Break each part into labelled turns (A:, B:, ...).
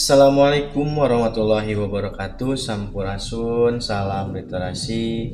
A: Assalamualaikum warahmatullahi wabarakatuh. Sampurasun, salam literasi.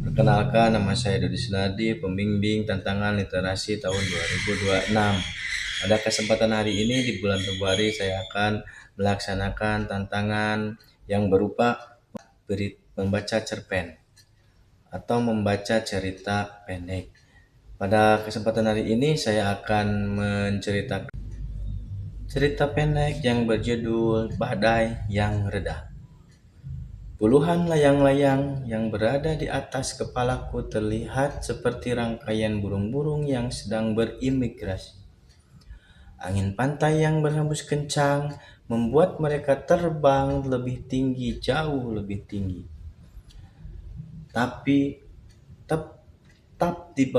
A: Perkenalkan, nama saya Dodi Sunardi, pembimbing tantangan literasi tahun 2026. Pada kesempatan hari ini di bulan Februari saya akan melaksanakan tantangan yang berupa membaca cerpen atau membaca cerita pendek. Pada kesempatan hari ini saya akan menceritakan cerita pendek yang berjudul Badai yang Reda. Puluhan layang-layang yang berada di atas kepalaku terlihat seperti rangkaian burung-burung yang sedang berimigrasi. Angin pantai yang berhembus kencang membuat mereka terbang lebih tinggi, jauh lebih tinggi. Tapi tetap di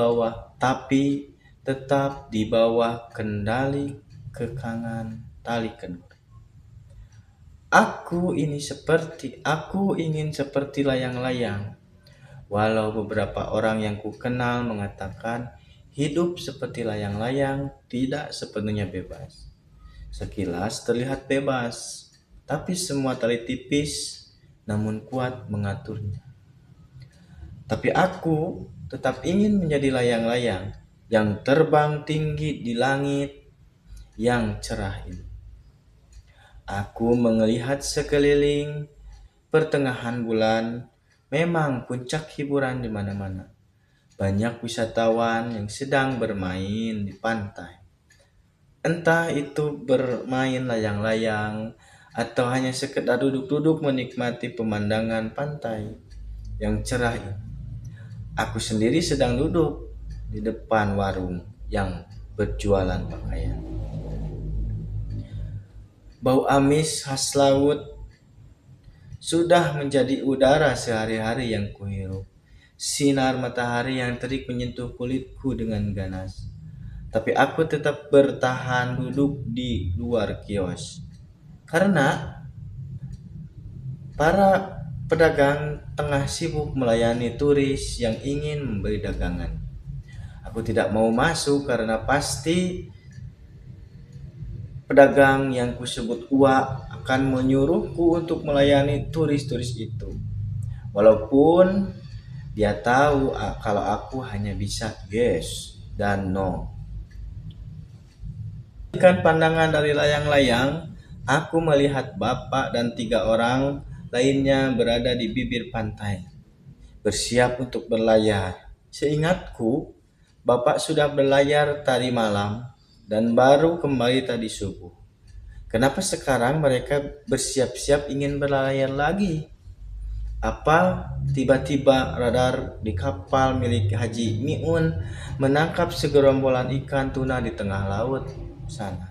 A: bawah kendali kekangan tali kenur. Aku ingin seperti layang-layang. Walau beberapa orang yang kukenal mengatakan hidup seperti layang-layang tidak sepenuhnya bebas. Sekilas terlihat bebas, tapi semua tali tipis namun kuat mengaturnya. Tapi aku tetap ingin menjadi layang-layang yang terbang tinggi di langit yang cerah ini. Aku melihat sekeliling, pertengahan bulan, memang puncak hiburan di mana-mana. Banyak wisatawan yang sedang bermain di pantai. Entah itu bermain layang-layang atau hanya sekedar duduk-duduk menikmati pemandangan pantai yang cerah ini. Aku sendiri sedang duduk di depan warung yang berjualan pakaian. Bau amis khas laut sudah menjadi udara sehari-hari yang kuhirup. Sinar matahari yang terik menyentuh kulitku dengan ganas. Tapi aku tetap bertahan duduk di luar kios. Karena para pedagang tengah sibuk melayani turis yang ingin membeli dagangan. Aku tidak mau masuk karena pasti pedagang yang kusebut uak akan menyuruhku untuk melayani turis-turis itu. Walaupun dia tahu kalau aku hanya bisa yes dan no. Dengan pandangan dari layang-layang, aku melihat bapak dan 3 orang lainnya berada di bibir pantai, bersiap untuk berlayar. Seingatku, bapak sudah berlayar tadi malam dan baru kembali tadi subuh. Kenapa sekarang mereka bersiap-siap ingin berlayar lagi? Apa tiba-tiba radar di kapal milik Haji Miun menangkap segerombolan ikan tuna di tengah laut sana?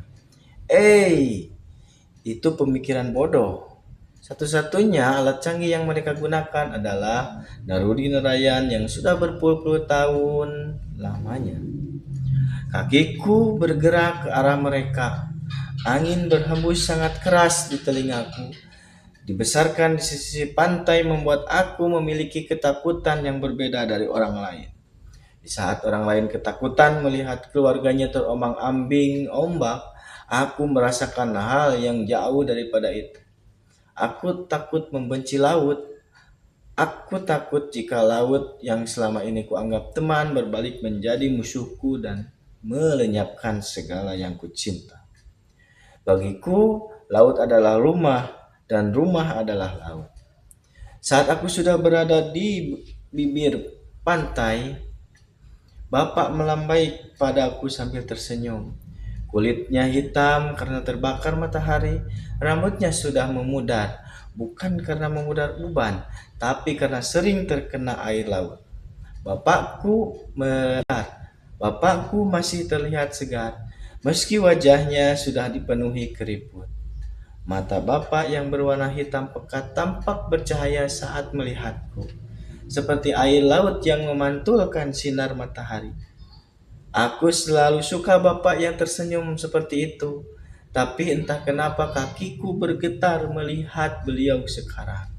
A: Itu pemikiran bodoh. Satu-satunya alat canggih yang mereka gunakan adalah narudi nelayan yang sudah berpuluh-puluh tahun lamanya. Kakiku bergerak ke arah mereka. Angin berhembus sangat keras di telingaku. Dibesarkan di sisi pantai membuat aku memiliki ketakutan yang berbeda dari orang lain. Di saat orang lain ketakutan melihat keluarganya terombang-ambing ombak, aku merasakan hal yang jauh daripada itu. Aku takut membenci laut. Aku takut jika laut yang selama ini kuanggap teman berbalik menjadi musuhku dan melenyapkan segala yang kucinta. Bagiku, laut adalah rumah dan rumah adalah laut. Saat aku sudah berada di bibir pantai, bapak melambai padaku sambil tersenyum. Kulitnya hitam karena terbakar matahari, rambutnya sudah memudar, bukan karena memudar uban, tapi karena sering terkena air laut. Bapakku masih terlihat segar, meski wajahnya sudah dipenuhi keriput. Mata bapak yang berwarna hitam pekat tampak bercahaya saat melihatku, seperti air laut yang memantulkan sinar matahari. Aku selalu suka bapak yang tersenyum seperti itu, tapi entah kenapa kakiku bergetar melihat beliau sekarang.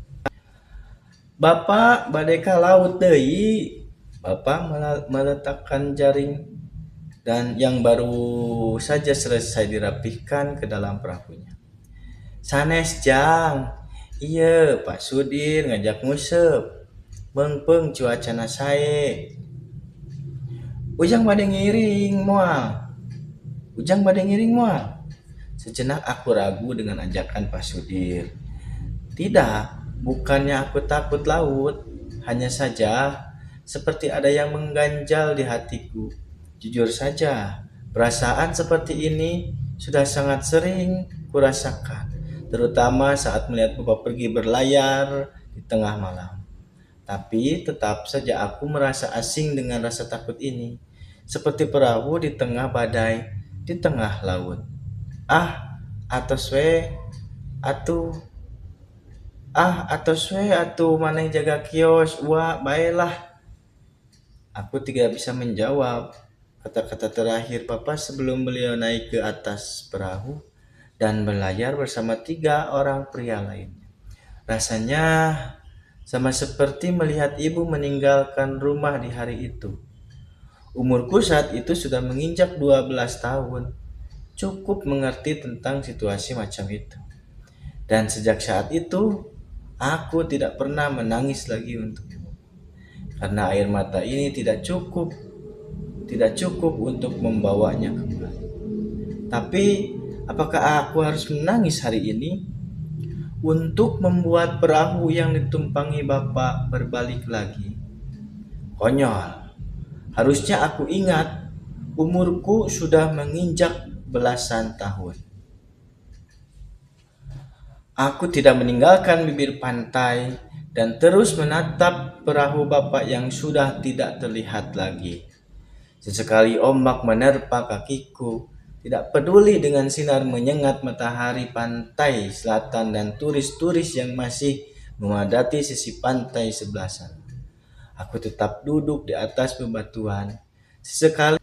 A: Bapak badeka laut deui. Bapak meletakkan jaring dan yang baru saja selesai dirapihkan ke dalam perahunya. Sanes jang. Iya, Pak Sudir ngajak ngusep. Mengpeng cuacana sae. Ujang bade ngiring moal. Ujang bade ngiring moal. Sejenak aku ragu dengan ajakan Pak Sudir. Tidak, bukannya aku takut laut. Hanya saja, seperti ada yang mengganjal di hatiku. Jujur saja, perasaan seperti ini sudah sangat sering kurasakan. Terutama saat melihat Bapak pergi berlayar di tengah malam. Tapi tetap saja aku merasa asing dengan rasa takut ini. Seperti perahu di tengah badai, di tengah laut. Ah, atos we, atuh atuh maneh jaga kios, wah baiklah. Aku tidak bisa menjawab kata-kata terakhir Papa sebelum beliau naik ke atas perahu dan berlayar bersama 3 orang pria lainnya. Rasanya sama seperti melihat ibu meninggalkan rumah di hari itu. Umurku saat itu sudah menginjak 12 tahun. Cukup mengerti tentang situasi macam itu. Dan sejak saat itu, aku tidak pernah menangis lagi untuk ibu. Karena air mata ini tidak cukup untuk membawanya kembali. Tapi, apakah aku harus menangis hari ini untuk membuat perahu yang ditumpangi Bapak berbalik lagi? Konyol. Harusnya aku ingat umurku sudah menginjak belasan tahun. Aku tidak meninggalkan bibir pantai dan terus menatap perahu Bapak yang sudah tidak terlihat lagi. Sesekali ombak menerpa kakiku, tidak peduli dengan sinar menyengat matahari pantai selatan dan turis-turis yang masih memadati sisi pantai sebelah sana. Aku tetap duduk di atas bebatuan. Sesekali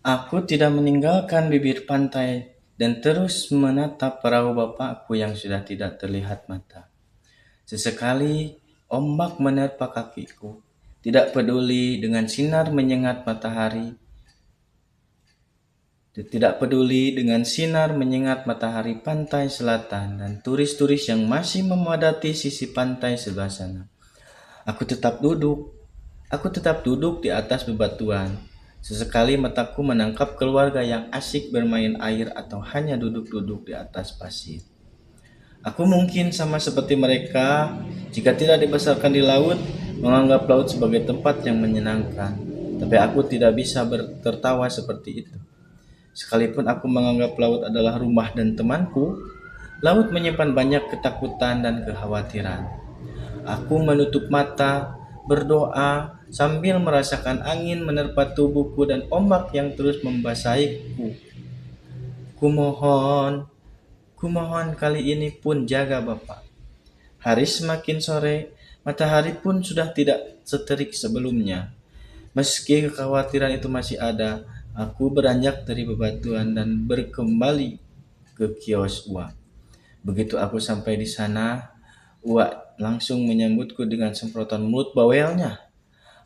A: aku tidak meninggalkan bibir pantai dan terus menatap perahu bapakku yang sudah tidak terlihat mata. Sesekali ombak menerpa kakiku, tidak peduli dengan sinar menyengat matahari. Tidak peduli dengan sinar menyengat matahari pantai selatan dan turis-turis yang masih memadati sisi pantai sebelah sana. Aku tetap duduk di atas bebatuan. Sesekali mataku menangkap keluarga yang asyik bermain air atau hanya duduk-duduk di atas pasir. Aku mungkin sama seperti mereka, jika tidak dibesarkan di laut, menganggap laut sebagai tempat yang menyenangkan. Tapi aku tidak bisa tertawa seperti itu. Sekalipun aku menganggap laut adalah rumah dan temanku, laut menyimpan banyak ketakutan dan kekhawatiran. Aku menutup mata, berdoa, sambil merasakan angin menerpa tubuhku dan ombak yang terus membasahiku. Kumohon kali ini pun jaga Bapak. Hari semakin sore, matahari pun sudah tidak seterik sebelumnya. Meski kekhawatiran itu masih ada, aku beranjak dari bebatuan dan berkembali ke kios Uak. Begitu aku sampai di sana, Uak langsung menyambutku dengan semprotan mulut bawelnya.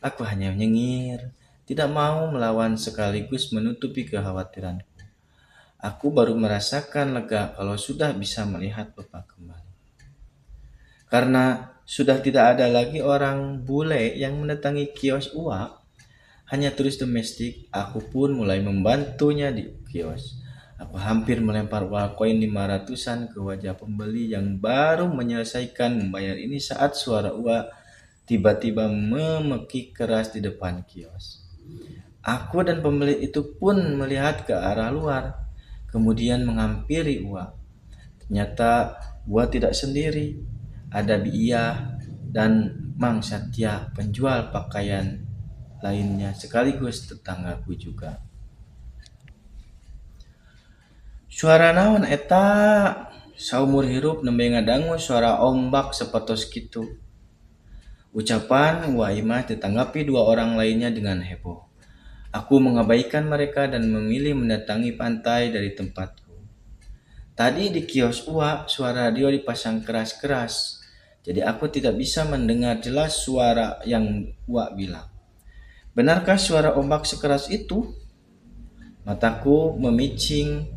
A: Aku hanya menyengir, tidak mau melawan sekaligus menutupi kekhawatiranku. Aku baru merasakan lega kalau sudah bisa melihat Bapak kembali. Karena sudah tidak ada lagi orang bule yang mendatangi kios Uak, hanya turis domestik, aku pun mulai membantunya di kios. Aku hampir melempar uang koin 500-an ke wajah pembeli yang baru menyelesaikan membayar ini saat suara Uak tiba-tiba memekik keras di depan kios. Aku dan pembeli itu pun melihat ke arah luar, kemudian menghampiri Uak. Ternyata Uak tidak sendiri, ada Biiyah dan Mang Satya, penjual pakaian lainnya sekaligus tetanggaku juga. Suara naon eta? Saumur hirup nembe ngadangu suara ombak sapatos kitu. Ucapan Waimah ditanggapi 2 orang lainnya dengan heboh. Aku mengabaikan mereka dan memilih mendatangi pantai dari tempatku. Tadi di kios Uak suara radio dipasang keras-keras, jadi aku tidak bisa mendengar jelas suara yang Uak bilang. Benarkah suara ombak sekeras itu? Mataku memicing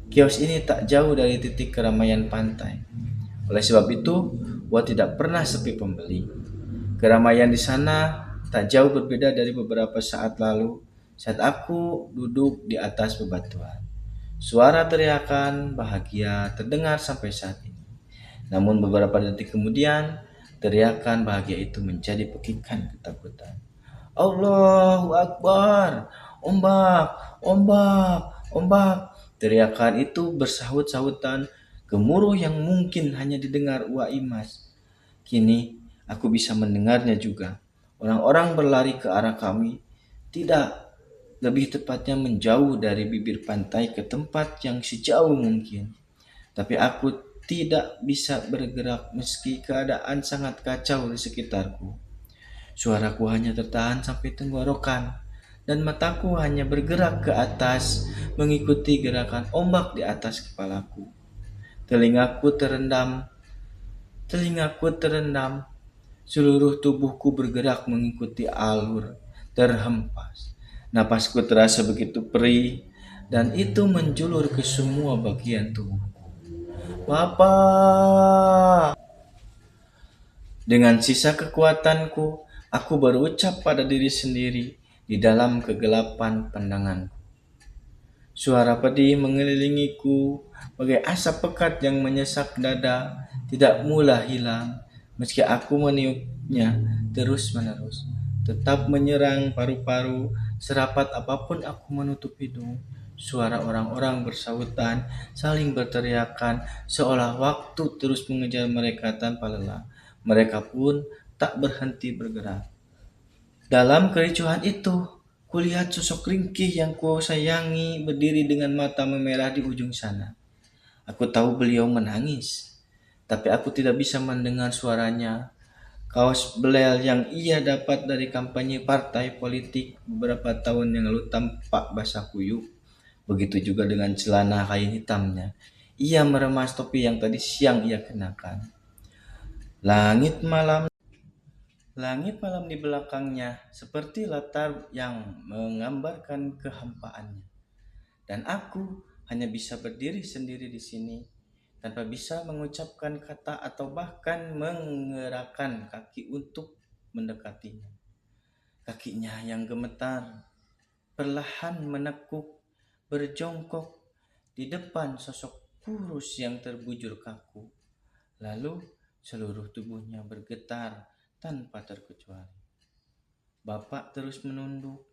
A: Kios ini tak jauh dari titik keramaian pantai. Oleh sebab itu, gua tidak pernah sepi pembeli. Keramaian di sana tak jauh berbeda dari beberapa saat lalu saat aku duduk di atas bebatuan. Suara teriakan bahagia terdengar sampai saat ini. Namun beberapa detik kemudian, teriakan bahagia itu menjadi pekikan ketakutan. Allahu Akbar, ombak, ombak, ombak. Teriakan itu bersahut-sahutan, gemuruh yang mungkin hanya didengar Wa Imas. Kini aku bisa mendengarnya juga. Orang-orang berlari ke arah kami, tidak, lebih tepatnya menjauh dari bibir pantai ke tempat yang sejauh mungkin. Tapi aku tidak bisa bergerak meski keadaan sangat kacau di sekitarku. Suaraku hanya tertahan sampai tenggorokan dan mataku hanya bergerak ke atas mengikuti gerakan ombak di atas kepalaku. Telingaku terendam, telingaku terendam, seluruh tubuhku bergerak mengikuti alur terhempas. Napasku terasa begitu perih dan itu menjulur ke semua bagian tubuhku. Papa! Dengan sisa kekuatanku, aku berucap pada diri sendiri di dalam kegelapan pandanganku. Suara pedih mengelilingiku, bagai asap pekat yang menyesak dada, tidak mula hilang, meski aku meniupnya terus-menerus. Tetap menyerang paru-paru, serapat apapun aku menutup hidung. Suara orang-orang bersahutan, saling berteriakan, seolah waktu terus mengejar mereka tanpa lelah. Mereka pun tak berhenti bergerak. Dalam kericuhan itu, kulihat sosok ringkih yang kusayangi berdiri dengan mata memerah di ujung sana. Aku tahu beliau menangis, tapi aku tidak bisa mendengar suaranya. Kaos belel yang ia dapat dari kampanye partai politik beberapa tahun yang lalu tampak basah kuyup. Begitu juga dengan celana kain hitamnya. Ia meremas topi yang tadi siang ia kenakan. Langit malam Langit malam di belakangnya seperti latar yang menggambarkan kehampaannya. Dan aku hanya bisa berdiri sendiri di sini tanpa bisa mengucapkan kata atau bahkan menggerakkan kaki untuk mendekatinya. Kakinya yang gemetar, perlahan menekuk, berjongkok di depan sosok kurus yang terbujur kaku. Lalu seluruh tubuhnya bergetar tanpa terkecuali. Bapak terus menunduk,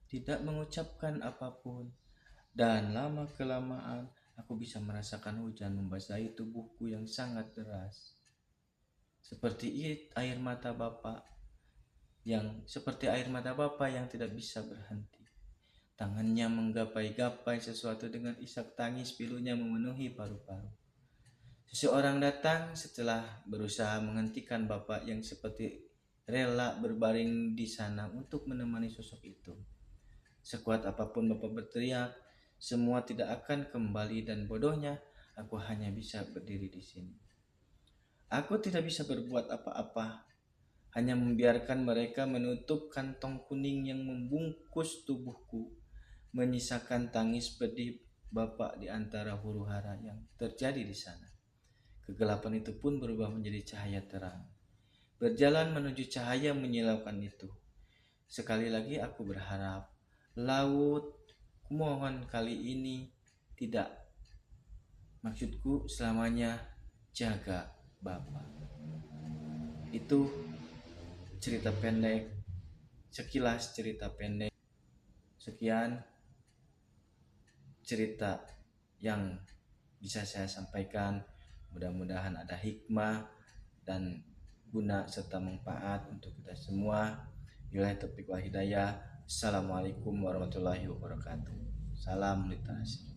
A: tidak mengucapkan apapun, dan lama-kelamaan aku bisa merasakan hujan membasahi tubuhku yang sangat deras. Seperti air mata Bapak yang tidak bisa berhenti. Tangannya menggapai-gapai sesuatu dengan isak tangis, pilunya memenuhi paru-paru. Seseorang datang setelah berusaha menghentikan bapak yang seperti rela berbaring di sana untuk menemani sosok itu. Sekuat apapun bapak berteriak, semua tidak akan kembali dan bodohnya aku hanya bisa berdiri di sini. Aku tidak bisa berbuat apa-apa, hanya membiarkan mereka menutup kantong kuning yang membungkus tubuhku, menyisakan tangis pedih bapak di antara huru-hara yang terjadi di sana. Kegelapan itu pun berubah menjadi cahaya terang. Berjalan menuju cahaya menyilaukan itu. Sekali lagi aku berharap, laut, kumohon kali ini tidak. Maksudku selamanya jaga Bapak. Itu cerita pendek, sekilas cerita pendek. Sekian cerita yang bisa saya sampaikan. Mudah-mudahan ada hikmah dan guna serta manfaat untuk kita semua. Billahi taufiq wal hidayah. Assalamualaikum warahmatullahi wabarakatuh. Salam literasi.